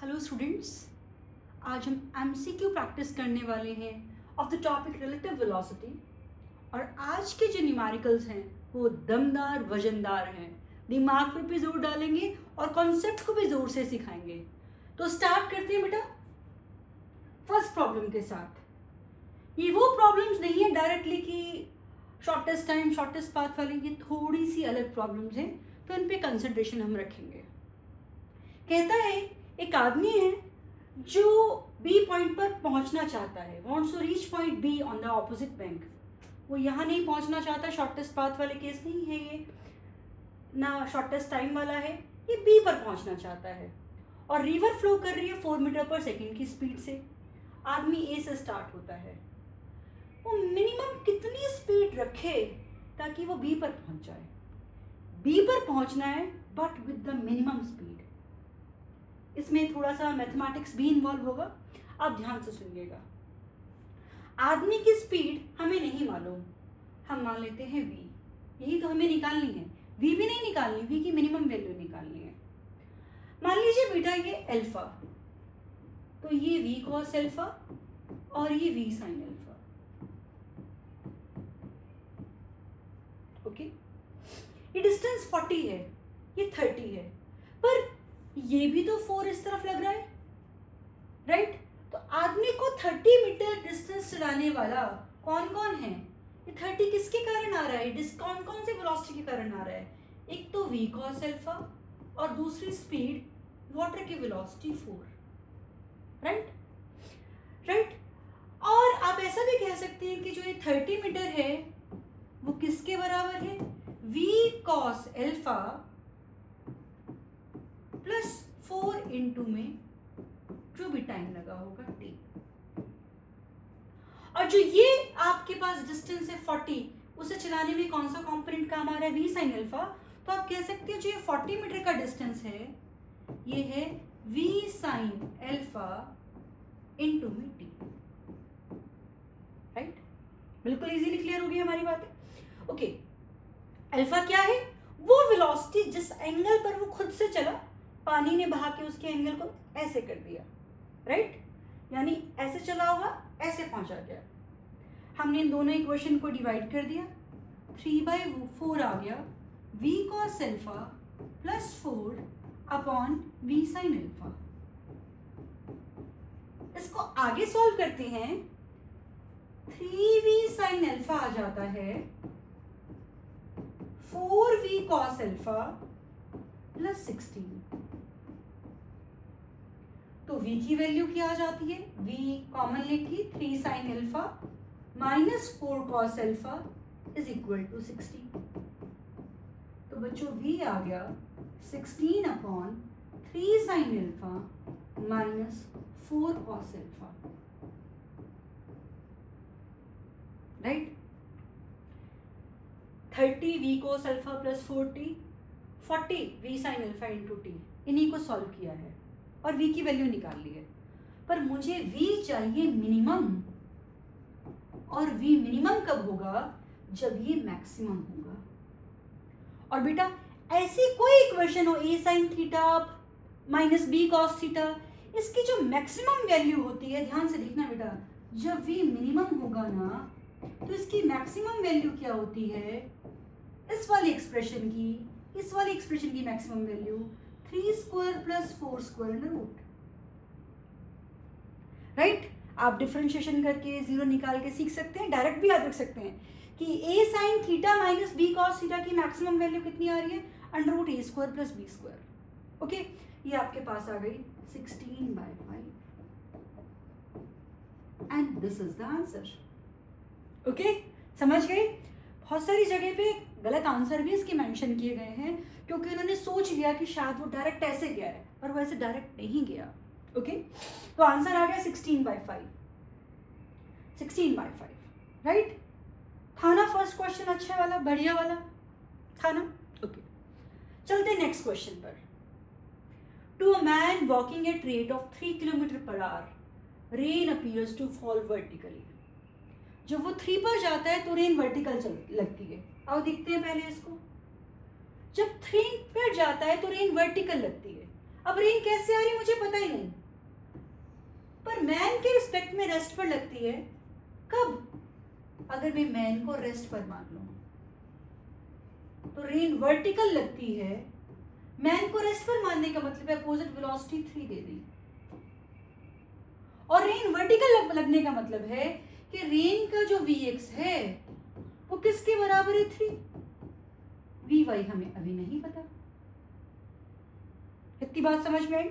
Hello students, आज हम MCQ practice करने वाले हैं of the topic relative velocity. और आज के जो न्यूमेरिकल्स हैं वो दमदार वजनदार हैं। दिमाग पे भी जोर डालेंगे और कॉन्सेप्ट को भी जोर से सिखाएंगे। तो स्टार्ट करते हैं बेटा फर्स्ट प्रॉब्लम के साथ। ये वो प्रॉब्लम्स नहीं है डायरेक्टली कि शॉर्टेस्ट टाइम शॉर्टेस्ट पाथ वाली, ये थोड़ी सी अलग प्रॉब्लम्स हैं, तो इन पे कंसिडरेशन हम रखेंगे। कहता है एक आदमी है जो बी पॉइंट पर पहुंचना चाहता है, wants to reach point B on the opposite bank. वो यहाँ नहीं पहुंचना चाहता, शॉर्टेस्ट पाथ वाले केस नहीं है ये, ना शॉर्टेस्ट टाइम वाला है, ये बी पर पहुंचना चाहता है। और रिवर फ्लो कर रही है 4 मीटर पर सेकेंड की स्पीड से। आदमी ए से स्टार्ट होता है। वो मिनिमम कितनी स्पीड रखे ताकि वो बी पर पहुंच जाए? बी पर पहुंचना है but with the minimum speed. इसमें थोड़ा सा मैथमेटिक्स भी इन्वॉल्व होगा, आप ध्यान से सुनिएगा। आदमी की स्पीड हमें नहीं मालूम, हम मान लेते हैं v, यही तो हमें निकालनी है। v भी नहीं निकालनी, v की मिनिमम वैल्यू निकालनी है। मान लीजिए बेटा ये अल्फा, तो ये v cos अल्फा और ये v sin अल्फा। ओके, ये डिस्टेंस 40 है, ये 30 है, पर ये भी तो 4 इस तरफ लग रहा है, राइट? तो आदमी को 30 मीटर डिस्टेंस चलाने वाला कौन कौन है? ये 30 किसके कारण आ रहा है? कौन कौन से वेलोसिटी के कारण आ रहा है? एक तो v cos अल्फा और दूसरी स्पीड वाटर की वेलोसिटी 4, राइट। और आप ऐसा भी कह सकते हैं कि जो ये 30 मीटर है वो किसके बराबर है? v cos alpha plus 4 into में जो भी टाइम लगा होगा t। और जो ये आपके पास डिस्टेंस है 40, उसे चलाने में कौन सा कंपोनेंट काम आ रहा है? v sin alpha. तो आप कह सकते हो जो ये 40 मीटर का डिस्टेंस है ये है v sin अल्फा इंटू में t, राइट? बिल्कुल इजीली क्लियर होगी हमारी बातें। ओके, अल्फा क्या है? वो वेलोसिटी जिस एंगल पर वो खुद से चला, पानी ने बहा के उसके एंगल को ऐसे कर दिया, राइट? यानी ऐसे चला होगा, ऐसे पहुंचा गया। हमने इन दोनों इक्वेशन को डिवाइड कर दिया, 3/4 आ गया v cos alpha plus 4 upon v sin alpha. इसको आगे सॉल्व करते हैं, 3v sin अल्फा आ जाता है 4v cos अल्फा प्लस 16। तो v की वैल्यू क्या आ जाती है? v कॉमन लेके 3 sin alpha minus 4 cos alpha is equal to 16। तो बच्चों v आ गया 16 upon 3 sin alpha minus 4 cos alpha, right? 30 v cos alpha plus 40 v sin alpha into t, इन्हीं को सॉल्व किया है और v की वैल्यू निकाल ली है। पर मुझे v चाहिए मिनिमम, और v मिनिमम कब होगा? जब ये मैक्सिमम होगा। और बेटा ऐसी कोई इक्वेशन हो a sin theta minus b cos theta, इसकी जो मैक्सिमम वैल्यू होती है, ध्यान से देखना बेटा, जब v मिनिमम होगा ना तो इसकी मैक्सिमम वैल्यू क्या होती है? इस वाली एक्सप्रेशन की maximum value 3 square plus 4 square under root, right? आप डिफरेंशिएशन करके जीरो निकाल के सीख सकते हैं, डायरेक्ट भी याद रख सकते हैं कि a sin theta minus b cos theta की मैक्सिमम वैल्यू कितनी आ रही है? Under root a square plus b square. Okay, ये आपके पास आ गई 16/5 and this is the answer. Okay, समझ गए? बहुत सारी जगह पे गलत आंसर भी इसके मेंशन किए गए हैं क्योंकि उन्होंने सोच लिया कि शायद वो डायरेक्ट ऐसे गया है, पर वो ऐसे डायरेक्ट नहीं गया। ओके, तो आंसर आ गया 16/5, राइट? था ना फर्स्ट क्वेश्चन अच्छा वाला, बढ़िया वाला था ना? ओके, चलते नेक्स्ट क्वेश्चन पर। To a man walking at rate of 3 km/h, rain appears to fall vertically. जब वो 3 पर जाता है तो रेन वर्टिकल लगती है। आओ देखते हैं पहले इसको। जब 3 पर जाता है तो रेन वर्टिकल लगती है। अब रेन कैसे आ रही मुझे पता ही नहीं, मैन के रिस्पेक्ट में रेस्ट पर लगती है कब? अगर मैं मैन को रेस्ट पर मान लूं तो रेन वर्टिकल लगती है। मैन को रेस्ट पर मानने का मतलब है अपोजिट वेलोसिटी 3 दे दी, और रेन वर्टिकल लगने का मतलब है कि रेन का जो Vx है वो किसके बराबर है? 3। Vy हमें अभी नहीं पता। इतनी बात समझ में आई?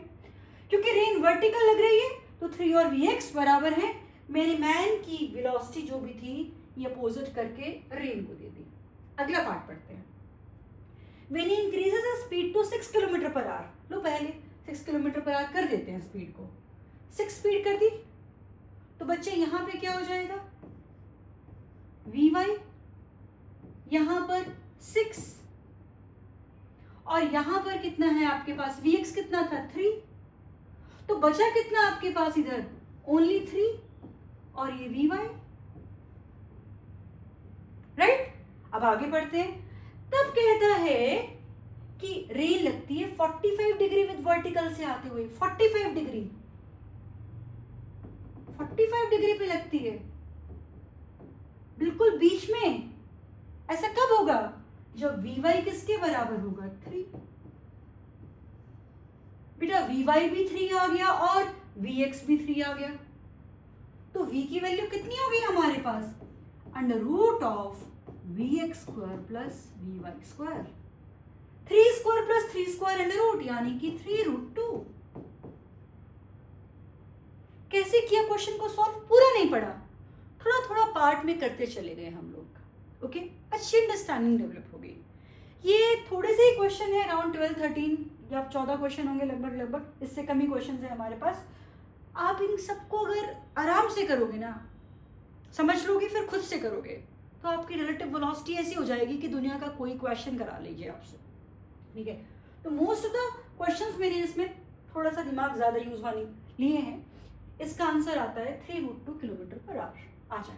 क्योंकि रेन वर्टिकल लग रही है तो 3 और Vx बराबर है। मेरे मैन की वेलोसिटी जो भी थी ये अपोजिट करके रेन को दे दी। अगला पार्ट पढ़ते हैं। When he increases his speed to 6 km/h, लो पहले 6 km/h कर देते हैं स्पीड को। 6 स्पीड कर दी तो बच्चे यहाँ पे क्या हो जाएगा? Vy यहाँ पर 6 और यहाँ पर कितना है आपके पास? Vx कितना था? 3। तो बचा कितना आपके पास इधर? ओनली 3 और ये Vy, राइट? अब आगे बढ़ते हैं। तब कहता है कि रेन लगती है 45 डिग्री विद वर्टिकल से आते हुए। 45 डिग्री पे लगती है, बिल्कुल बीच में। ऐसा कब होगा? जब Vy किसके बराबर होगा? 3। बेटा Vy भी 3 आ गया और Vx भी 3 आ गया, तो V की वैल्यू कितनी हो गई हमारे पास? Under root of Vx square plus Vy square. 3 square plus 3 square under root, यानी कि 3√2। कैसे किया क्वेश्चन को सॉल्व? पूरा नहीं पढ़ा, थोड़ा थोड़ा पार्ट में करते चले गए हम लोग। ओके, अच्छी अंडरस्टैंडिंग डेवलप हो गई। ये थोड़े से ही क्वेश्चन है, अराउंड 12-13 या 14 क्वेश्चन होंगे लगभग, इससे कम ही क्वेश्चन है हमारे पास। आप इन सबको अगर आराम से करोगे ना, समझ लोगे, फिर खुद से करोगे, तो आपकी रिलेटिव वेलोसिटी ऐसी हो जाएगी कि दुनिया का कोई क्वेश्चन करा लीजिए आपसे। ठीक है, तो मोस्ट ऑफ द क्वेश्चंस मेरे इसमें थोड़ा सा दिमाग ज़्यादा यूज वाले लिए हैं। इसका आंसर आता है 3√2 km/h। आ जाए।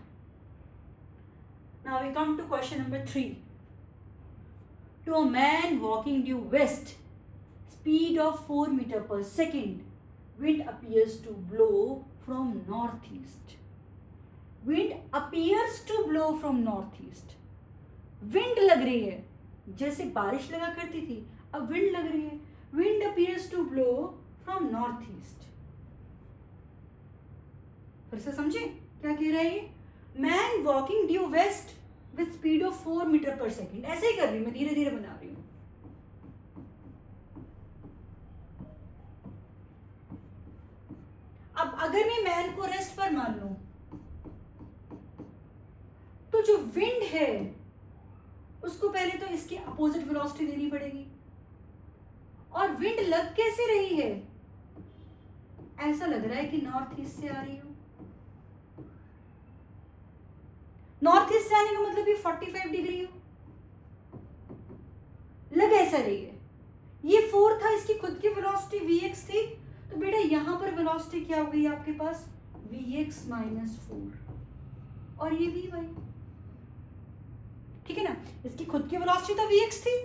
Now we come to question number 3. To a man walking due west, speed of 4 meters per second, wind appears to blow from northeast. Wind appears to blow from northeast. Wind लग रही है, जैसे बारिश लगा करती थी, अब विंड लग रही है। Wind appears to blow from northeast. फिर से समझे क्या कह रहा है ये? Man walking due west with speed of 4 metre per second. ऐसे ही कर रही हूं मैं, धीरे धीरे बना रही हूं। अब अगर मैं मैन को रेस्ट पर मान लूं तो जो विंड है उसको पहले तो इसकी अपोजिट वेलोसिटी देनी पड़ेगी। और विंड लग कैसे रही है? ऐसा लग रहा है कि नॉर्थ ईस्ट से आ रही हो। नॉर्थ ईस्ट से आने का मतलब ये 45 डिग्री हो, लग ऐसा रही है। ये 4 था, इसकी खुद की वेलोसिटी Vx थी, तो बेटा यहां पर वेलोसिटी क्या हो गई आपके पास? Vx - 4 और ये Vy। ठीक है ना? इसकी खुद की वेलोसिटी तो Vx थी,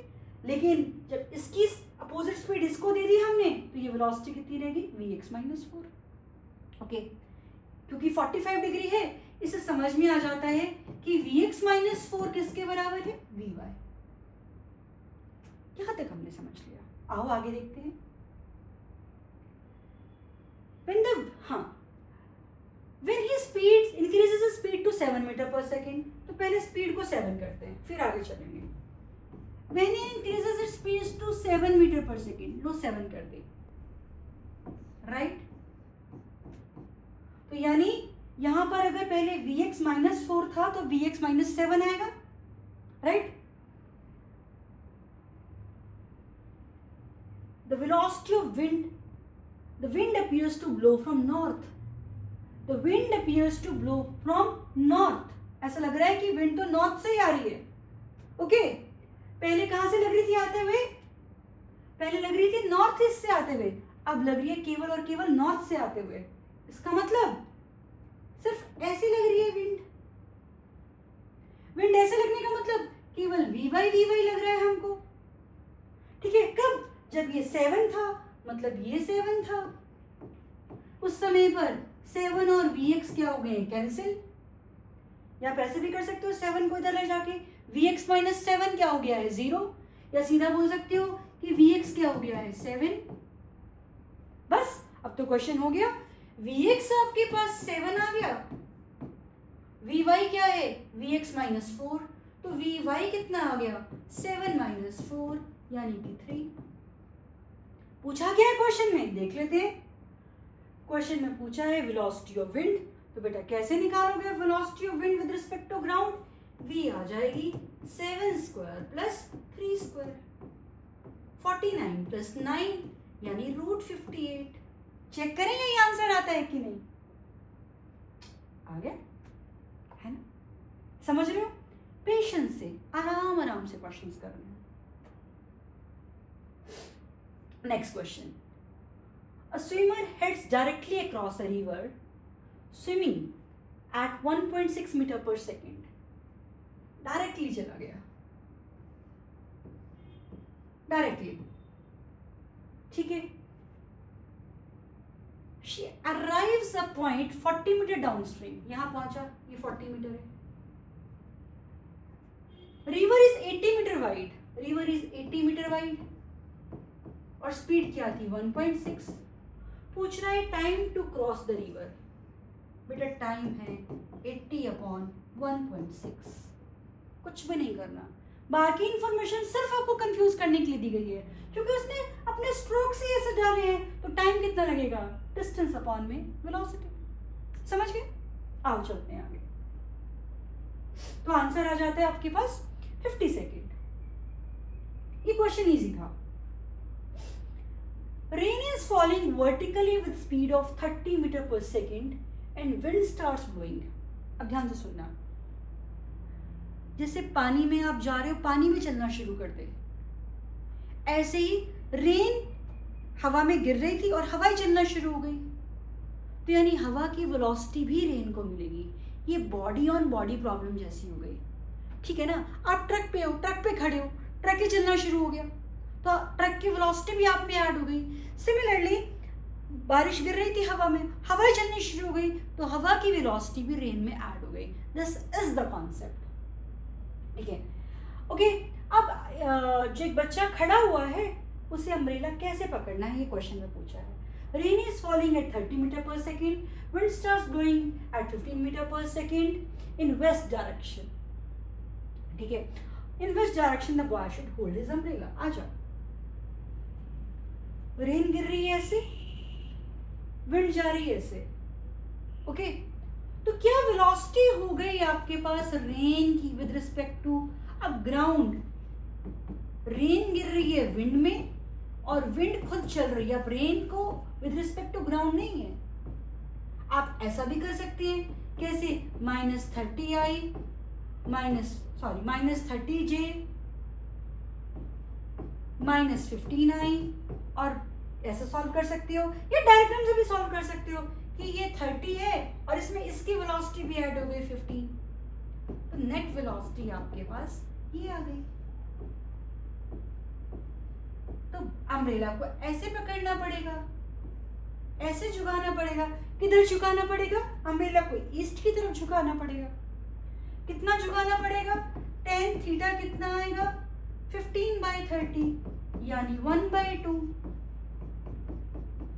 लेकिन जब इसकी अपोजिट स्पीड इसको दे दी हमने तो ये वेलोसिटी कितनी रहेगी? Vx - 4। ओके, क्योंकि 45 डिग्री है, इसे समझ में आ जाता है कि Vx - 4 किसके बराबर है? Vy। यहां तक हमने समझ लिया। आओ आगे देखते हैं। When he speeds increases his speed to 7 metre per second, तो पहले स्पीड को 7 करते हैं, फिर आगे चलेंगे। When he increases his speed to 7 metre per second, लो 7 कर दे, राइट? तो यानी यहां पर अगर पहले Vx - 4 था तो Vx - 7 आएगा, right? The velocity of wind, the wind appears to blow from north. The wind appears to blow from north. ऐसा लग रहा है कि विंड तो नॉर्थ से ही आ रही है। ओके, पहले कहां से लग रही थी आते हुए? पहले लग रही थी नॉर्थ ईस्ट से आते हुए, अब लग रही है केवल और केवल नॉर्थ से आते हुए। इसका मतलब सिर्फ ऐसी लग रही है विंड। विंड ऐसे लगने का मतलब केवल Vy लग रहा है हमको। ठीक है, कब? जब ये 7 था, मतलब ये 7 था। उस समय पर 7 और vx क्या हो गए, कैंसिल। या आप ऐसे भी कर सकते हो, 7 को इधर ले जाके vx माइनस 7 क्या हो गया है, 0। या सीधा बोल सकते हो कि vx क्या हो गया है, 7। बस अब तो क्वेश्चन हो गया। vx आपके पास 7 आ गया, vy क्या है, vx माइनस 4, तो vy कितना आ गया, 7 माइनस 4 यानी कि 3। पूछा क्या है क्वेश्चन में, देख लेते हैं। क्वेश्चन में पूछा है वेलोसिटी ऑफ विंड, तो बेटा कैसे निकालोगे velocity of wind with respect to ground, v आ जाएगी 7 स्क्वायर प्लस 3 स्क्वायर, 49 प्लस 9 यानी √58। चेक करेंगे ये आंसर आता है कि नहीं, आ गया है ना, समझ रहे हो। पेशेंस से आराम आराम से क्वेश्चंस करने हैं। Next question, a swimmer heads directly across a river swimming at 1.6 meter per second, directly चला गया, डायरेक्टली, ठीक है। She arrives a point 40 meter downstream, यहां पहुंचा, ये 40 मीटर है। River is 80 metre wide, river is 80 metre wide और speed क्या थी, 1.6। पूछ रहा है time to cross the river, बेटा टाइम है 80/1.6, कुछ भी नहीं करना। बाकी इंफॉर्मेशन सिर्फ आपको कंफ्यूज करने के लिए दी गई है, क्योंकि उसने अपने स्ट्रोक से ऐसे डाले हैं, तो टाइम कितना लगेगा, डिस्टेंस अपॉन में वेलोसिटी। समझ गए, आओ चलते हैं आगे। तो आंसर आ जाता है आपके पास 50 सेकेंड। ये क्वेश्चन इजी था। Rain is falling vertically with speed of 30 meter per second and wind starts blowing. अब ध्यान से सुनना, जैसे पानी में आप जा रहे हो, पानी में चलना शुरू कर दे, ऐसे ही रेन हवा में गिर रही थी और हवा ही चलना शुरू हो गई, तो यानी हवा की वेलोसिटी भी रेन को मिलेगी। ये बॉडी ऑन बॉडी प्रॉब्लम जैसी हो गई, ठीक है ना। आप ट्रक पे हो, ट्रक पे खड़े हो, ट्रक ही चलना शुरू हो गया, तो ट्रक की वेलोसिटी भी आप में ऐड हो गई। सिमिलरली बारिश गिर रही थी हवा में, हवा चलनी शुरू हो गई, तो हवा की वेलोसिटी भी रेन में ऐड हो गई। दिस इज द कॉन्सेप्ट, ठीक है। ओके, अब जो एक बच्चा खड़ा हुआ है उसे अम्ब्रेला कैसे पकड़ना है, ये क्वेश्चन में पूछा है। Rain is falling at 30 metre per second, wind starts blowing at 15 metre per second in west direction, ठीक है। In west direction the boy should hold his umbrella. आ जाओ, रेन गिर रही है ऐसे, विंड जा रही है ऐसे, ओके। तो क्या वेलोसिटी हो गई आपके पास रेन की विद रिस्पेक्ट टू अब ग्राउंड। रेन गिर रही है विंड में और विंड खुद चल रही है, अब रेन को विद रिस्पेक्ट टू ग्राउंड नहीं है। आप ऐसा भी कर सकते हैं, कैसे, -30i -30j -15i, और ऐसे सॉल्व कर सकते हो, या डायग्राम से भी सॉल्व कर सकते हो कि ये 30 है और इसमें इसकी वेलोसिटी भी ऐड हो गई 15, तो नेट वेलोसिटी आपके पास ये आ गई। तो अम्ब्रेला को ऐसे पकड़ना पड़ेगा, ऐसे झुकाना पड़ेगा। किधर झुकाना पड़ेगा, अम्ब्रेला को ईस्ट की तरफ झुकाना पड़ेगा। कितना झुकाना पड़ेगा, tan थीटा कितना आएगा, 15/30 यानी 1/2।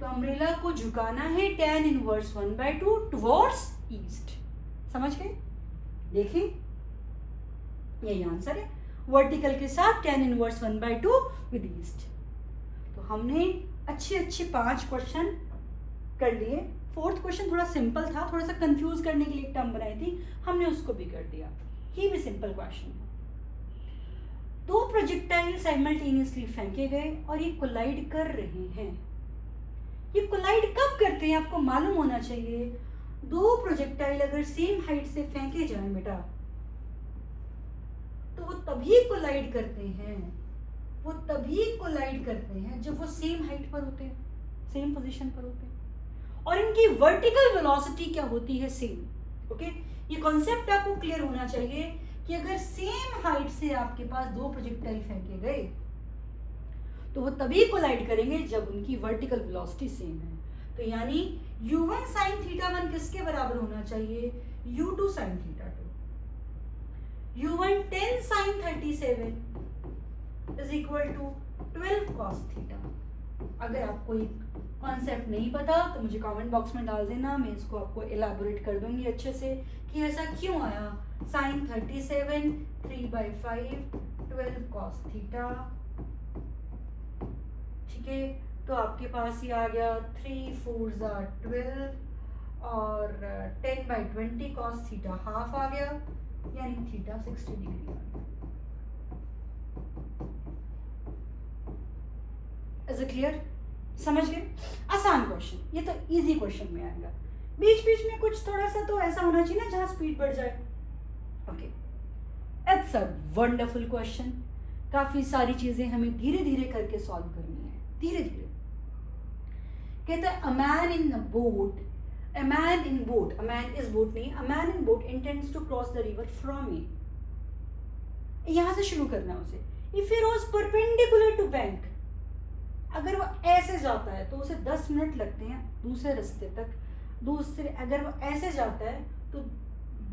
तो अम्ब्रेला को झुकाना है tan इनवर्स 1/2 टुवर्ड्स ईस्ट। समझ गए, देखिए यही आंसर है, वर्टिकल के साथ tan इनवर्स 1/2 विद ईस्ट। तो हमने अच्छे 5 क्वेश्चन कर लिए। 4th क्वेश्चन थोड़ा सिंपल था, थोड़ा सा कंफ्यूज करने के लिए एक टर्म बनाई थी, हमने उसको भी कर दिया। ये भी सिंपल क्वेश्चन है। 2 प्रोजेक्टाइल साइमल्टेनियसली फेंके गए और ये कोलाइड कर रहे हैं। ये कोलाइड कब करते हैं आपको मालूम होना चाहिए। 2 प्रोजेक्टाइल अगर सेम हाइट से फेंके जाएं बेटा, तो वो तभी कोलाइड करते हैं, वो तभी कोलाइड करते हैं जब वो सेम हाइट पर होते हैं, सेम पोजीशन पर होते हैं, और इनकी वर्टिकल वेलोसिटी क्या होती है, सेम। ओके, ये कॉन्सेप्ट आपको क्लियर होना चाहिए कि अगर सेम हाइट से आपके पास 2 प्रोजेक्टाइल फेंके गए तो वो तभी कोलाइड करेंगे जब उनकी वर्टिकल वेलोसिटी सेम है। तो यानी u1 sin थीटा 1 किसके बराबर होना चाहिए? u2 sin theta 2। u1 10 sin 37 is equal to 12 cos theta. अगर आपको ये कॉन्सेप्ट नहीं पता तो मुझे कमेंट बॉक्स में डाल देना, मैं इसको आपको एलाबोरेट कर दूंगी अच्छे से कि ऐसा क्यों आया। sin 37 3/5 12 cos थीटा, ठीक है। तो आपके पास ये आ गया 3 4 12 और 10/20 cos थीटा हाफ आ गया, यानी थीटा 60 डिग्री आ गया। Is it clear? समझ गए? आसान क्वेश्चन, ये तो इजी क्वेश्चन में आएगा। बीच बीच में कुछ थोड़ा सा तो ऐसा होना चाहिए ना जहां स्पीड बढ़ जाए। Okay, it's a wonderful question. काफी सारी चीजें हमें धीरे धीरे करके सॉल्व करनी है, धीरे धीरे। कहता है a man in boat, a man in boat, a man is boat नहीं, a man in boat intends to cross the river from A. यहां से शुरू करना है उसे। If he rows perpendicular to bank, अगर वो ऐसे जाता है तो उसे 10 मिनट लगते हैं दूसरे रास्ते तक। दूसरे अगर वो ऐसे जाता है तो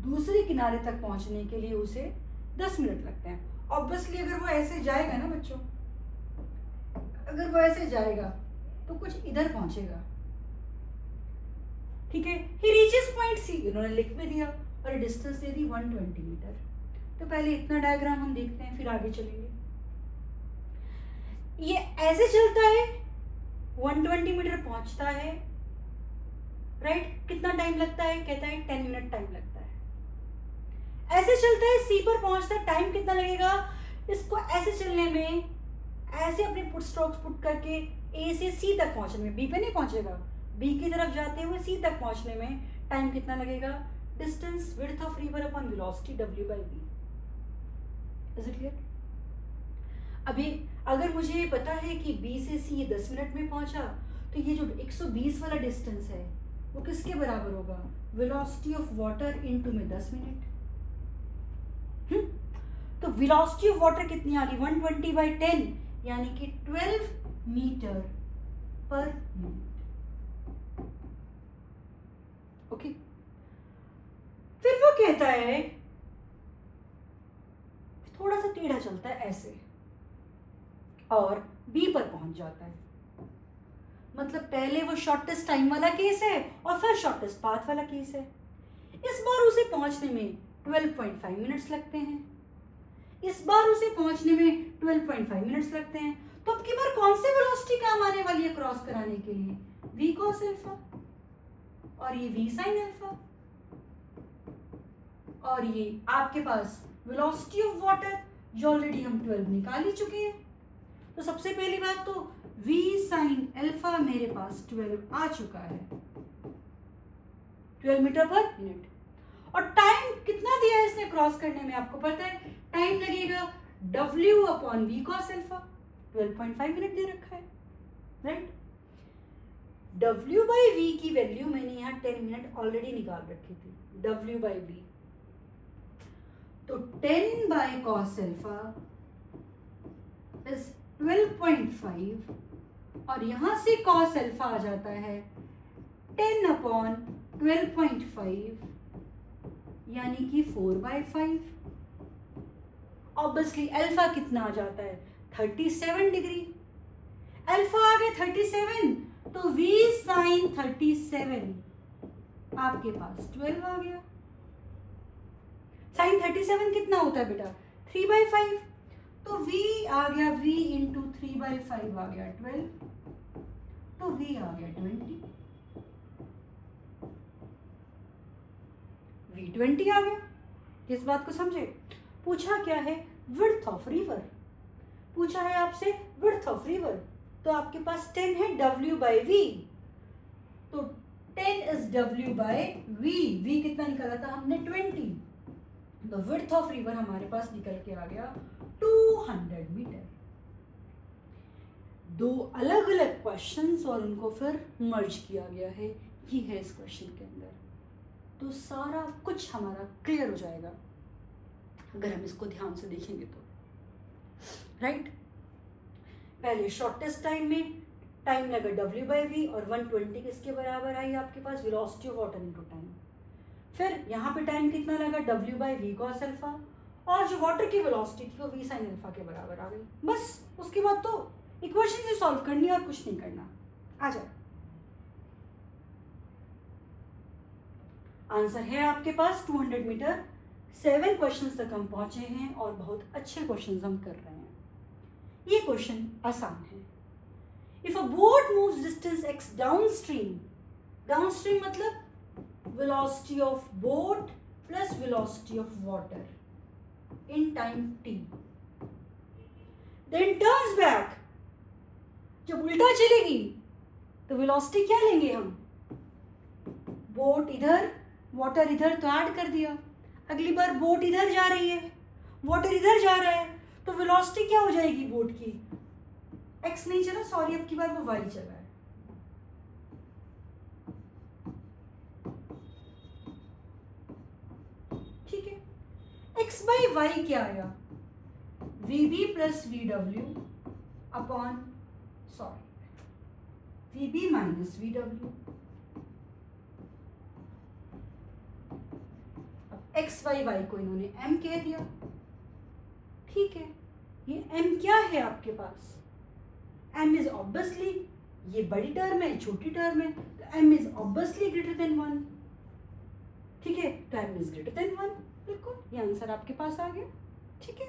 दूसरे किनारे तक पहुंचने के लिए उसे 10 मिनट लगते हैं। ऑब्वियसली अगर वो ऐसे जाएगा ना बच्चों, अगर वो ऐसे जाएगा तो कुछ इधर पहुंचेगा, ठीक है। ही रीचेस पॉइंट सी, इन्होंने लिख भी दिया और डिस्टेंस दे दी 120 मीटर। तो पहले इतना डायग्राम हम देखते हैं, फिर आगे चलेंगे। ये ऐसे चलता है, 120 मीटर पहुंचता है, राइट। कितना टाइम लगता है? कहता है 10 मिनट टाइम लगता है। ऐसे चलता है, सी पर पहुंचता है, टाइम कितना लगेगा? इसको ऐसे चलने में, ऐसे अपने पुट स्ट्रोक्स पुट करके ए से सी तक पहुंचने में, बी पे नहीं पहुंचेगा, बी की तरफ जाते हुए सी तक पहुंचने में टाइम कितना लगेगा? Distance width of river upon velocity w/v। Is it clear? अभी अगर मुझे ये पता है कि बी से सी 10 मिनट में पहुंचा, तो ये जो 120 वाला डिस्टेंस है वो किसके बराबर होगा? वेलोसिटी ऑफ वाटर इनटू में 10 मिनट। तो वेलोसिटी ऑफ वाटर कितनी आ गई? 120/10, यानी कि 12 मीटर पर मिनट। ओके, फिर वो कहता है थोड़ा सा टेढ़ा चलता है ऐसे और बी पर पहुंच जाता है। मतलब पहले वो शॉर्टेस्ट टाइम वाला केस है और फिर शॉर्टेस्ट पाथ वाला केस है। इस बार उसे पहुंचने में 12.5 मिनट्स लगते हैं, इस बार उसे पहुंचने में 12.5 मिनट्स लगते हैं। तो अब की बार कौन सी वेलोसिटी काम आने वाली है क्रॉस कराने के लिए? v cos अल्फा, और ये v sin अल्फा, और ये आपके पास वेलोसिटी ऑफ वाटर जो ऑलरेडी हम 12 निकाल ही चुके हैं। तो सबसे पहली बात तो v sin अल्फा मेरे पास 12 आ चुका है, 12 मीटर पर मिनट। और टाइम कितना दिया है इसने क्रॉस करने में? आपको पता है टाइम लगेगा w/v cos अल्फा, 12.5 मिनट दे रखा है, राइट। w/v की वैल्यू मैंने यहाँ 10 मिनट ऑलरेडी निकाल रखी थी, w/v। तो 10/cos अल्फा इज 12.5 और यहां से cos अल्फा आ जाता है 10/12.5, यानी कि 4/5। ऑब्वियसली अल्फा कितना आ जाता है? 37 डिग्री। अल्फा आ गया 37, तो v sin 37 आपके पास 12 आ गया। sin 37 कितना होता है बेटा? 3/5। तो v आ गया, v इंटू 3/5 आ गया 12, तो v आ गया 20, v20 आ गया। इस बात को समझे? पूछा क्या है? विड्थ ऑफ रिवर पूछा है आपसे, विड्थ ऑफ रिवर। तो आपके पास 10 है w/v, तो 10 इज w/v। v कितना निकाला था हमने? 20। तो विड्थ ऑफ रिवर हमारे पास निकल के आ गया 200 मीटर। दो अलग अलग क्वेश्चंस और उनको फिर मर्ज किया गया है, ये है इस क्वेश्चन के अंदर। तो सारा कुछ हमारा क्लियर हो जाएगा अगर हम इसको ध्यान से देखेंगे तो, राइट। पहले शॉर्टेस्ट टाइम में टाइम लगा W/v और 120 किसके बराबर आई आपके पास, velocity of water into time. फिर यहाँ पे टाइम कितना लगा, W/v cos अल्फा, और जो वाटर की वेलोसिटी थी वो v sin अल्फा के बराबर आ गई। बस उसके बाद तो इक्वेशन से सॉल्व करनी और कुछ नहीं करना। आ जाए, आंसर है आपके पास 200 मीटर। 7 क्वेश्चंस तक हम पहुंचे हैं और बहुत अच्छे क्वेश्चंस हम कर रहे हैं। ये क्वेश्चन आसान है। If a boat moves distance x downstream, downstream मतलब velocity of boat plus velocity of water in time t, then turns back, जब उल्टा चलेगी तो वेलोसिटी क्या लेंगे हम, बोट इधर वाटर इधर, तो ऐड कर दिया। अगली बार बोट इधर जा रही है, वाटर इधर जा रहा है, तो वेलोसिटी क्या हो जाएगी बोट की, x नहीं चला, सॉरी अब की बार वो y चला है। ठीक है, x बाई वाई क्या आया, vb plus vw upon vb minus vw। X Y Y को इन्होंने m कह दिया। ठीक है, ये m क्या है आपके पास, m इज ऑब्वियसली, ये बड़ी टर्म है छोटी टर्म है, तो m is obviously greater than 1। ठीक है, तो m इज ग्रेटर देन 1, बिल्कुल ये आंसर आपके पास आ गया। ठीक है,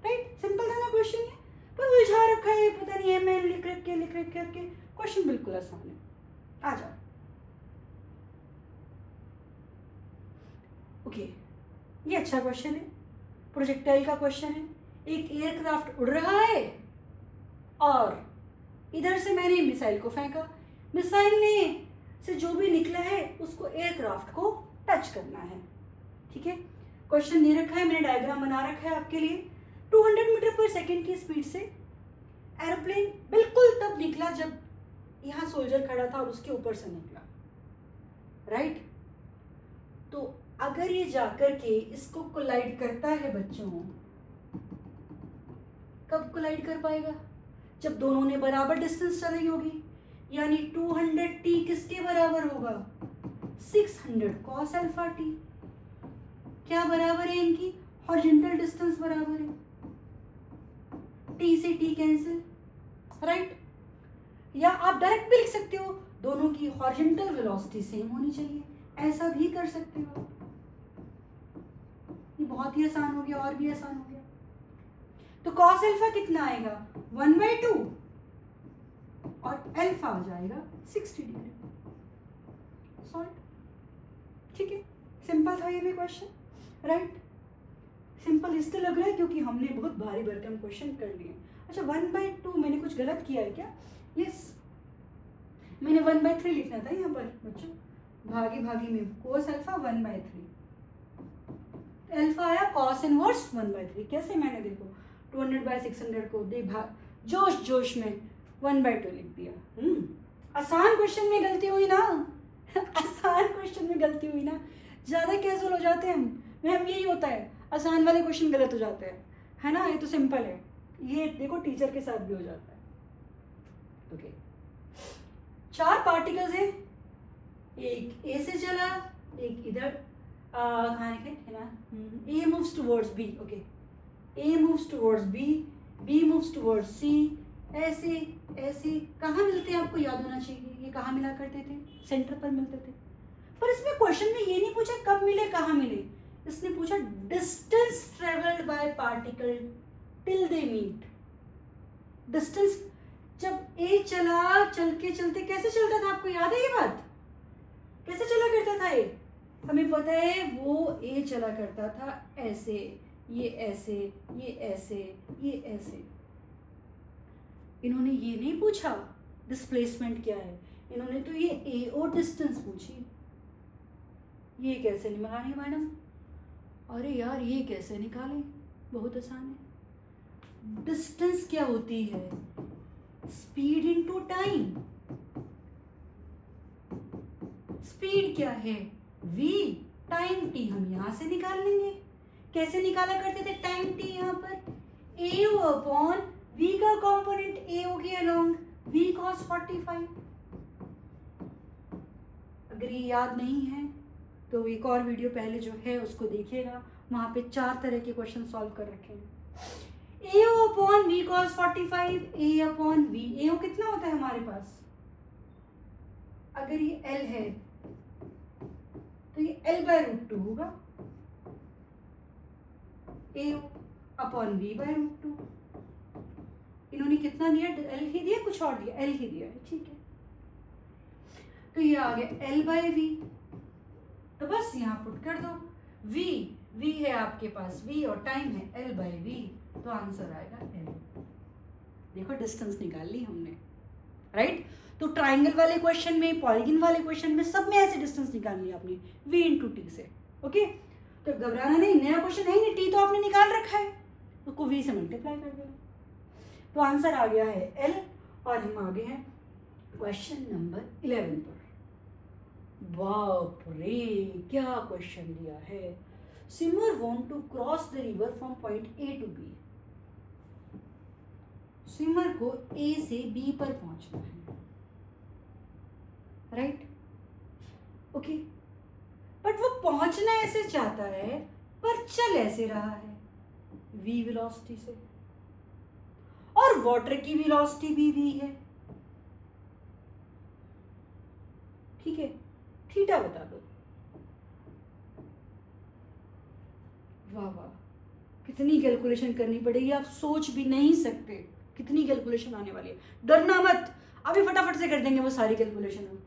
राइट, सिंपल था ना क्वेश्चन ये, पर उलझा रखा है, पता नहीं है, मैं लिख रख के क्वेश्चन बिल्कुल आसान है। आ जाओ, ओके, ये अच्छा क्वेश्चन है, प्रोजेक्टाइल का क्वेश्चन है। एक एयरक्राफ्ट उड़ रहा है और इधर से मैंने मिसाइल को फेंका, मिसाइल ने से जो भी निकला है उसको एयरक्राफ्ट को टच करना है। ठीक है, क्वेश्चन दे रखा है, मैंने डायग्राम बना रखा है आपके लिए। 200 मीटर पर सेकेंड की स्पीड से एरोप्लेन बिल्कुल तब निकला जब यहाँ सोल्जर खड़ा था और उसके ऊपर से निकला, राइट। तो अगर ये जाकर के इसको कोलाइड करता है बच्चों, कब कोलाइड कर पाएगा, जब दोनों ने बराबर डिस्टेंस चली होगी, यानी 200t किसके बराबर होगा, 600 cos अल्फा t। क्या बराबर है इनकी, हॉरिजॉन्टल डिस्टेंस बराबर है, t से t कैंसिल, राइट। या आप डायरेक्ट भी लिख सकते हो, दोनों की हॉरिजॉन्टल वेलोसिटी सेम होनी चाहिए, ऐसा भी कर सकते हो। ये बहुत ही आसान हो गया, और भी आसान हो गया। तो cos अल्फा कितना आएगा, 1/2 और अल्फा आ जाएगा 60 डिग्री। सॉल्व। ठीक है, सिंपल था ये भी क्वेश्चन, राइट। सिंपल इसलिए लग रहा है क्योंकि हमने बहुत भारी भरकम क्वेश्चन कर लिए। अच्छा, 1/2 मैंने कुछ गलत किया है क्या, यस, मैंने 1/3 लिखना था यहाँ पर बच्चों, भागी भागी में cos अल्फा 1/3, अल्फा आया cos इनवर्स 1/3। कैसे, मैंने देखो 200/600 को दे जोश जोश में 1/2 लिख दिया। आसान क्वेश्चन में गलती हुई ना आसान क्वेश्चन में गलती हुई ना, ज़्यादा कैजुअल हो जाते हैं हम, मैम यही होता है, आसान वाले क्वेश्चन गलत हो जाते हैं, है ना। ये तो सिंपल है, ये देखो टीचर के साथ भी हो जाता है। ओके, 4 पार्टिकल्स हैं, एक ए से चला, एक इधर कहाँ है ना, A moves towards B, okay, A moves towards B, B moves towards C, ऐसे ऐसे। कहाँ मिलते हैं आपको याद होना चाहिए, ये कहाँ मिला करते थे, सेंटर पर मिलते थे। पर इसमें क्वेश्चन में ये नहीं पूछा कब मिले कहाँ मिले, इसने पूछा distance travelled by particle till they meet. Distance, जब ए चला, चलते कैसे चलता था, आपको याद है ये बात, कैसे चला करता था ए, हमें पता है वो ए चला करता था ऐसे, ये ऐसे, ये ऐसे, ये ऐसे। इन्होंने ये नहीं पूछा डिस्प्लेसमेंट क्या है, इन्होंने तो ये ए और डिस्टेंस पूछी। ये कैसे निकालें मैडम, अरे यार ये कैसे निकालें, बहुत आसान है। डिस्टेंस क्या होती है, स्पीड इनटू टाइम। स्पीड क्या है, v, टाइम t, हम यहां से निकाल लेंगे। कैसे निकाला करते थे टाइम t, यहाँ पर a अपॉन v का कंपोनेंट a हो गया अलोंग v cos 45। अगर ये याद नहीं है तो एक और वीडियो पहले जो है उसको देखिएगा, वहाँ पे 4 तरह के क्वेश्चन सॉल्व कर रखे हैं। AO upon v cos 45, A upon v, AO कितना होता है हमारे पास, अगर ये L है तो ये L/√2 होगा, AO अपॉन v/√2। इन्होंने कितना दिया, L ही दिया कुछ और दिया, L ही दिया है, ठीक है। तो ये आ गया L/v, तो बस यहाँ पुट कर दो, v है आपके पास v और टाइम है L/v, तो आंसर आएगा L। देखो डिस्टेंस निकाल ली हमने, राइट। तो ट्राइंगल वाले क्वेश्चन में, पॉलीगन वाले क्वेश्चन में, सब में ऐसे डिस्टेंस निकालनी है आपने v इंटू टी से, ओके। तो घबराना नहीं, नया क्वेश्चन है नहीं, टी तो आपने निकाल रखा है, तो को v से मल्टीप्लाई कर देना, तो आंसर आ गया है L। और हम आगे हैं क्वेश्चन नंबर 11 पर। बाप रे क्या क्वेश्चन दिया है। Swimmer want to cross the river from point A to B। Swimmer को A से B पर पहुंचना है, राइट, ओके। बट वो पहुंचना ऐसे चाहता है पर चल ऐसे रहा है v वेलोसिटी से, और वाटर की वेलोसिटी भी v है, ठीक है। थीटा बता दो। वाह वाह, कितनी कैलकुलेशन करनी पड़ेगी, आप सोच भी नहीं सकते कितनी कैलकुलेशन आने वाली है। डरना मत, अभी फटाफट से कर देंगे वो सारी कैलकुलेशन हम।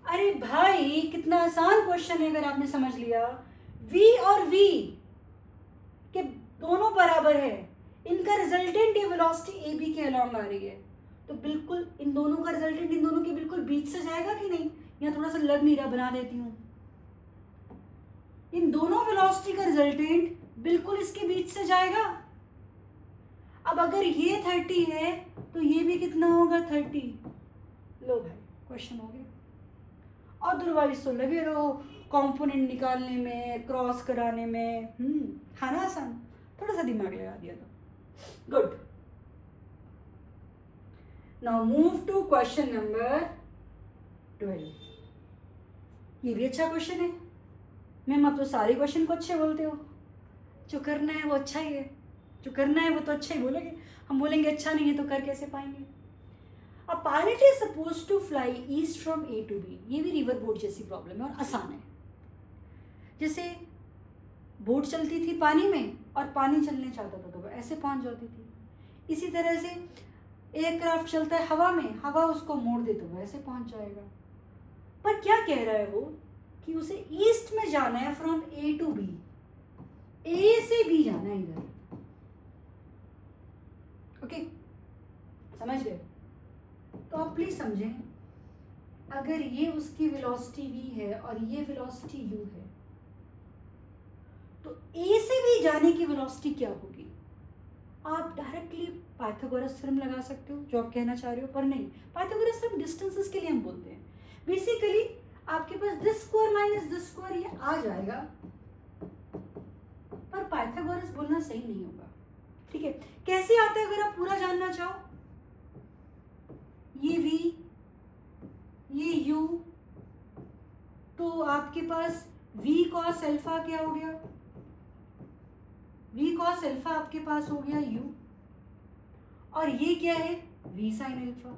अरे भाई कितना आसान क्वेश्चन है, अगर आपने समझ लिया। v और v के दोनों बराबर है, इनका रिजल्टेंट ये वेलोसिटी ए बी के अलॉन्ग आ रही है, तो बिल्कुल इन दोनों का रिजल्टेंट इन दोनों के बिल्कुल बीच से जाएगा कि नहीं। यहाँ थोड़ा सा लग नहीं रहा, बना देती हूँ। इन दोनों वेलोसिटी का रिजल्टेंट बिल्कुल इसके बीच से जाएगा। अब अगर ये 30 है तो ये भी कितना होगा, 30। लो भाई क्वेश्चन हो गया। अदरवाइज तो लगे रहो कंपोनेंट निकालने में, क्रॉस कराने में, है ना आसान, थोड़ा सा दिमाग लगा दिया तो good. Now move to question number 12। ये भी अच्छा क्वेश्चन है। मैम आप तो सारे क्वेश्चन को अच्छे बोलते हो, जो करना है वो अच्छा ही है, जो करना है वो तो अच्छा ही बोलेंगे, हम बोलेंगे अच्छा नहीं है तो कर कैसे पाएंगे। A pilot is suppose to fly east from A to B। ये भी रिवर बोट जैसी प्रॉब्लम है और आसान है। जैसे बोट चलती थी पानी में और पानी चलने चाहता था तो वो ऐसे पहुंच जाती थी। इसी तरह से एयरक्राफ्ट चलता है हवा में, हवा उसको मोड़ दे तो वो ऐसे पहुंच जाएगा। पर क्या कह रहा है वो कि उसे ईस्ट में जाना है from A to B, A से B जाना है इधर, ओके समझ गए। तो आप प्लीज समझें, अगर ये उसकी वेलोसिटी v है और ये वेलोसिटी u है, तो A से B जाने की वेलोसिटी क्या होगी। आप डायरेक्टली पाइथागोरस थ्योरम लगा सकते हो जो आप कहना चाह रहे हो, पर नहीं, पाइथागोरस थ्योरम डिस्टेंसेस के लिए हम बोलते हैं। बेसिकली आपके पास this square minus this square ये आ जाएगा, पर पाइथागोरस बोलना सही नहीं होगा, ठीक है। कैसे आता है अगर आप पूरा जानना चाहो, ये v ये u, तो आपके पास v cos अल्फा क्या हो गया, v cos अल्फा आपके पास हो गया u, और ये क्या है v sin अल्फा।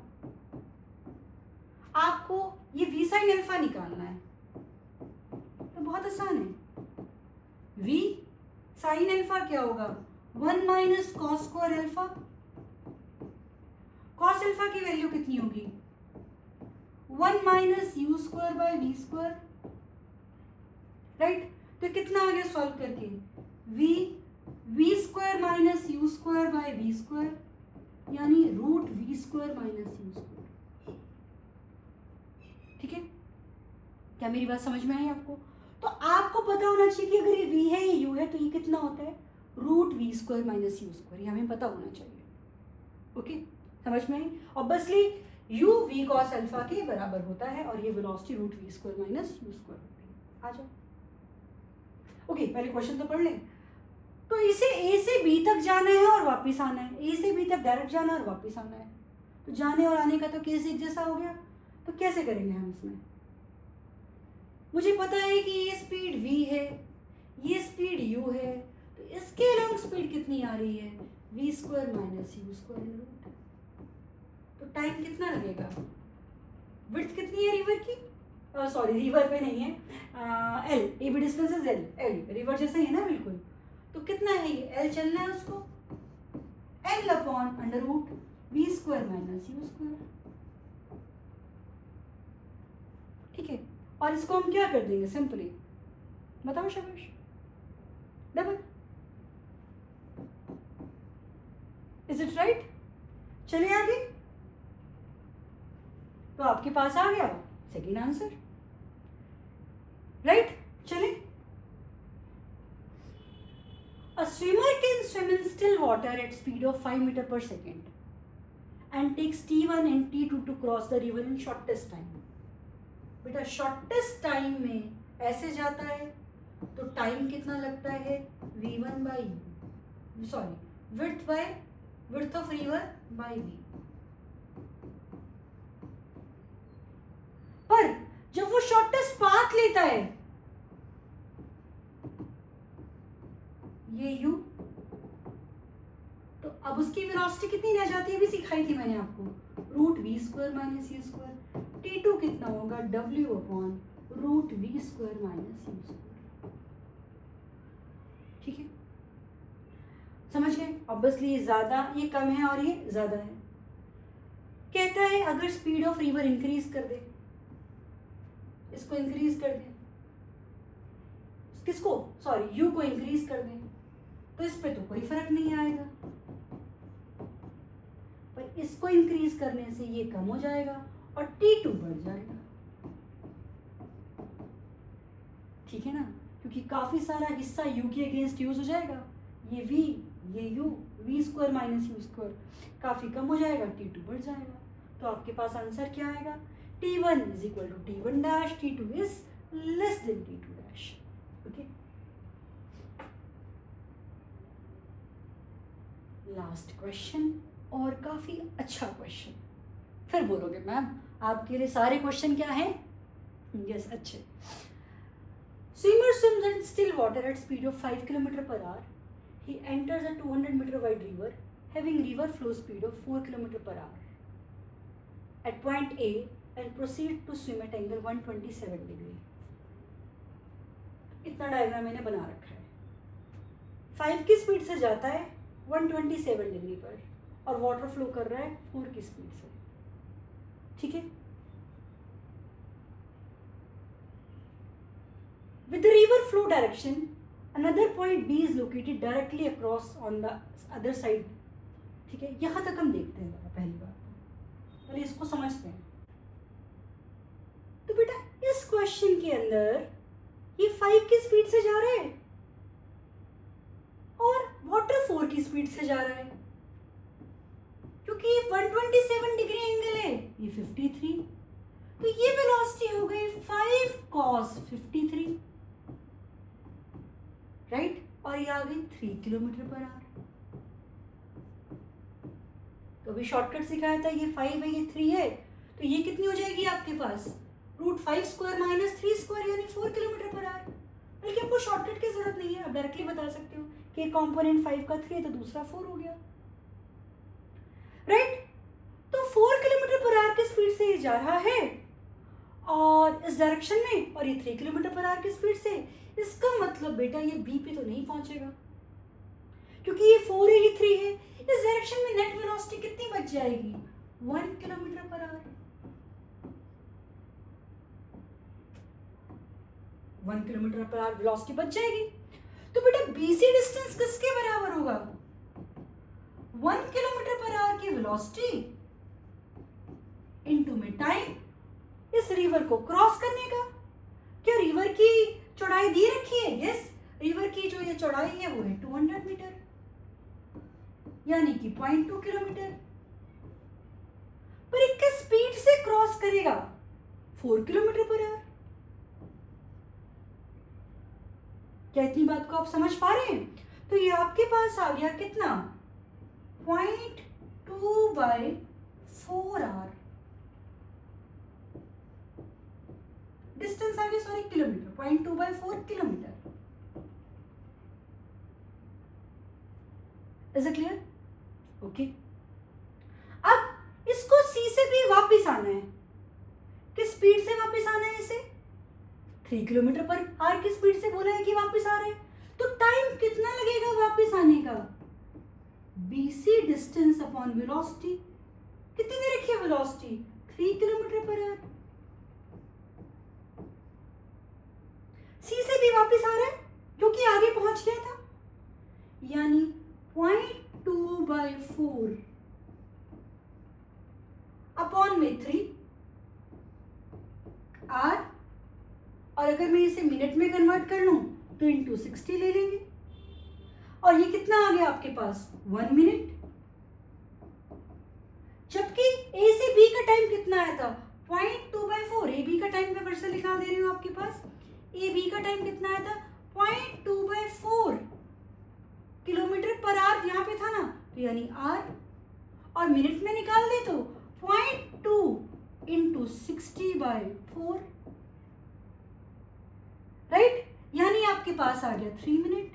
आपको ये v sin अल्फा निकालना है तो बहुत आसान है। v sin अल्फा क्या होगा, 1 minus cos square alpha. Cos alpha की वैल्यू कितनी होगी, 1 minus u square by v square, right. तो कितना आ गया सॉल्व करके, v square minus u square by v square, यानी root v square minus u square, ठीक है। क्या मेरी बात समझ में आई आपको। तो आपको पता होना चाहिए कि अगर ये v है ये u है तो ये कितना होता है, root v square minus u square, ये हमें पता होना चाहिए, ओके समझ में आई। Obviously u v cos alpha के बराबर होता है और ये velocity root v square minus u square होती है। आ जाओ, ओके पहले क्वेश्चन तो पढ़ लें। तो इसे a से b तक जाना है और वापस आना है, a से b तक डायरेक्ट जाना है और वापस आना है। तो जाने और आने का तो केस एक जैसा हो गया। तो कैसे करेंगे हम इसमें? मुझे पता है कि ये स्पीड v है, ये स्पीड u है, तो इसके अलॉन्ग स्पीड कितनी आ रही है? v square minus u square root. तो टाइम कितना लगेगा? विड्थ कितनी है रिवर की? सॉरी रिवर पे नहीं है, L, A B distance is L, L river जैसा ही है ना बिल्कुल। तो कितना है ये? एल चलना है उसको, L upon under root v square minus u square. ठीक है, और इसको हम क्या कर देंगे? सिंपली बताओ शाबाश, डबल। Is it right? चलिए आगे। तो आपके पास आ गया सेकेंड आंसर, राइट? चले। A swimmer can swim in still water at speed of 5 meter per second and takes T1 and T2 to cross the river in shortest time. बेटा shortest time में ऐसे जाता है तो टाइम कितना लगता है? v1 by u, sorry width of river by v। पर जब वो शॉर्टेस्ट पाथ लेता है, ये u, तो अब उसकी वेलोसिटी कितनी रह जाती है? अभी सिखाई थी मैंने आपको, root v square minus u square. T2 कितना होगा? W upon root v square minus u square. ठीक है, समझ गए? ऑब्वियसली ज्यादा, ये कम है और ये ज्यादा है। कहता है अगर स्पीड ऑफ रिवर इंक्रीज कर दे, इसको इंक्रीज कर दे, किसको? सॉरी यू को इंक्रीज कर दे, तो इस पे तो कोई फर्क नहीं आएगा, पर इसको इंक्रीज करने से ये कम हो जाएगा और T2 बढ़ जाएगा। ठीक है ना, क्योंकि काफी सारा हिस्सा u के अगेंस्ट यूज हो जाएगा। ये v, ये u, v square minus u square काफी कम हो जाएगा, T2 बढ़ जाएगा। तो आपके पास आंसर क्या आएगा? T1 is equal to T1 dash, T2 is less than T2 dash. Okay, last question, और काफी अच्छा क्वेश्चन। फिर बोलोगे मैम आपके लिए सारे क्वेश्चन क्या हैं? यस, अच्छे। Swimmer swims in still water at speed of 5 kilometre per hour. He enters a 200 metre wide river having river flow speed of 4 kilometre per hour at point A and proceed to swim at angle 127 degree. इतना diagram मैंने बना रखा है। 5 की speed से जाता है 127 degree पर और वाटर फ्लो कर रहा है 4 की स्पीड से। ठीक है, with the river flow direction another point B is located directly across on the other side। ठीक है, यहां तक हम देखते हैं पहली बार, पहले इसको समझते हैं। तो बेटा इस क्वेश्चन के अंदर ये 5 की स्पीड से जा रहा है और वाटर 4 की स्पीड से जा रहा है, क्योंकि ये 127 डिग्री एंगल है, ये 53, तो ये वेलोसिटी हो गई 5 cos 53, राइट? और ये आ गई 3 किलोमीटर पर आवर। तो अभी शॉर्टकट सिखाया था, ये 5 है ये 3 है, तो ये कितनी हो जाएगी आपके पास? रूट 5 स्क्वायर माइनस 3 स्क्वायर यानी 4 किलोमीटर पर आवर। बल्कि आपको शॉर्टकट की जरूरत नहीं है, आप डायरेक्टली बता सकते हो कि कॉम्पोनेंट 5 का 3 है तो दूसरा 4 हो गया, राइट? तो 4 किलोमीटर पर आवर की स्पीड से ये जा रहा है और इस डायरेक्शन में, और ये 3 किलोमीटर पर आवर की स्पीड से। इसका मतलब बेटा ये बी पे तो नहीं पहुंचेगा, क्योंकि ये 4 है ये 3 है। इस डायरेक्शन में नेट वेलोसिटी कितनी बच जाएगी? 1 kilometre per our. 1 kilometre per our velocity बच जाएगी। तो बेटा बीसी डिस्टेंस किसके बराबर होगा? 1 किलोमीटर पर आवर की वेलोसिटी इनटू में टाइम इस रिवर को क्रॉस करने का। क्या रिवर की चौड़ाई दी रखी है? यस, रिवर की जो ये चौड़ाई है वो है 200 मीटर, यानी कि 0.2 किलोमीटर। पर किस स्पीड से क्रॉस करेगा? 4 किलोमीटर पर आवर। क्या इतनी बात को आप समझ पा रहे हैं? तो ये आपके पास आ गया कितना? 0.2 बाय 4 आवर, डिस्टेंस आ गया, sorry kilometre, 0.2/4 kilometre. Is it clear? Okay, अब इसको सी से भी वापस आना है, किस स्पीड से वापस आना है इसे? 3 किलोमीटर पर आवर की स्पीड से बोला है कि वापस आ रहे हैं, तो टाइम कितना लगेगा वापस आने का? BC डिस्टेंस अपॉन वेलोसिटी, कितनी दे रखी है velocity? 3 kilometre per hour. C से भी वापस आ रहा है क्योंकि आगे पहुंच गया था, यानी 0.2/4 अपॉन में 3 आर, और अगर मैं इसे मिनट में कन्वर्ट कर लूं तो इंटू 60 ले लेंगे, और ये कितना आ गया आपके पास? 1 मिनट। जबकि ए से बी का टाइम कितना आया था? 0.2/4। ए बी का टाइम मैं फिर से लिखा दे रही हूँ आपके पास, ए बी का टाइम कितना आया था? 0.2/4 किलोमीटर पर आवर यहाँ पे था ना, तो यानी आर, और मिनट में निकाल दे तो 0.2 इंटू 60/4, राइट, यानी आपके पास आ गया 3 मिनट।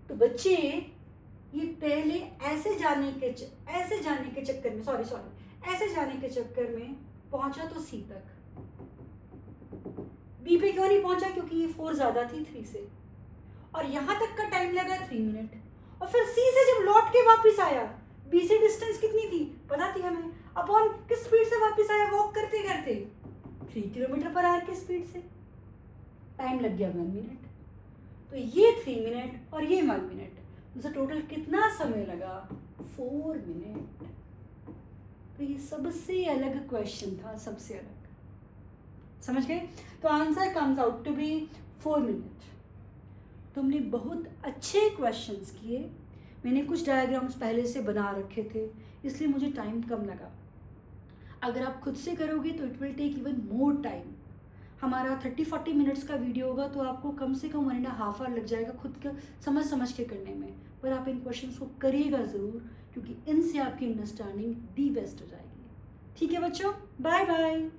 तो बच्चे ये पहले ऐसे जाने के चक्कर में, ऐसे जाने के चक्कर में पहुंचा तो सी तक, बी पे क्यों नहीं पहुंचा? क्योंकि ये 4 ज्यादा थी 3 से, और यहां तक का टाइम लगा 3 मिनट, और फिर सी से जब लौट के वापस आया, बी से डिस्टेंस कितनी थी पता थी हमें, अपॉन किस स्पीड से वापस आया? वॉक करते करते 3 किलोमीटर पर आवर की स्पीड से, टाइम लग गया 1 मिनट। तो ये 3 मिनट और ये 1 मिनट, तो टोटल कितना समय लगा? 4 मिनट। तो ये सबसे अलग क्वेश्चन था, सबसे अलग, समझ गए? तो answer comes out to be 4 minute. तुमने बहुत अच्छे क्वेश्चंस किए, मैंने कुछ डायग्राम्स पहले से बना रखे थे, इसलिए मुझे टाइम कम लगा। अगर आप खुद से करोगे तो it will take even more time. हमारा 30-40 मिनट्स का वीडियो होगा, तो आपको कम से कम 1.5 आवर लग जाएगा खुद का समझ के करने में, पर आप इन क्वेश्चंस को करिएगा ज़रूर, क्योंकि इनसे आपकी अंडरस्टैंडिंग दी बेस्ट हो जाएगी। ठीक है बच्चों, बाय बाय।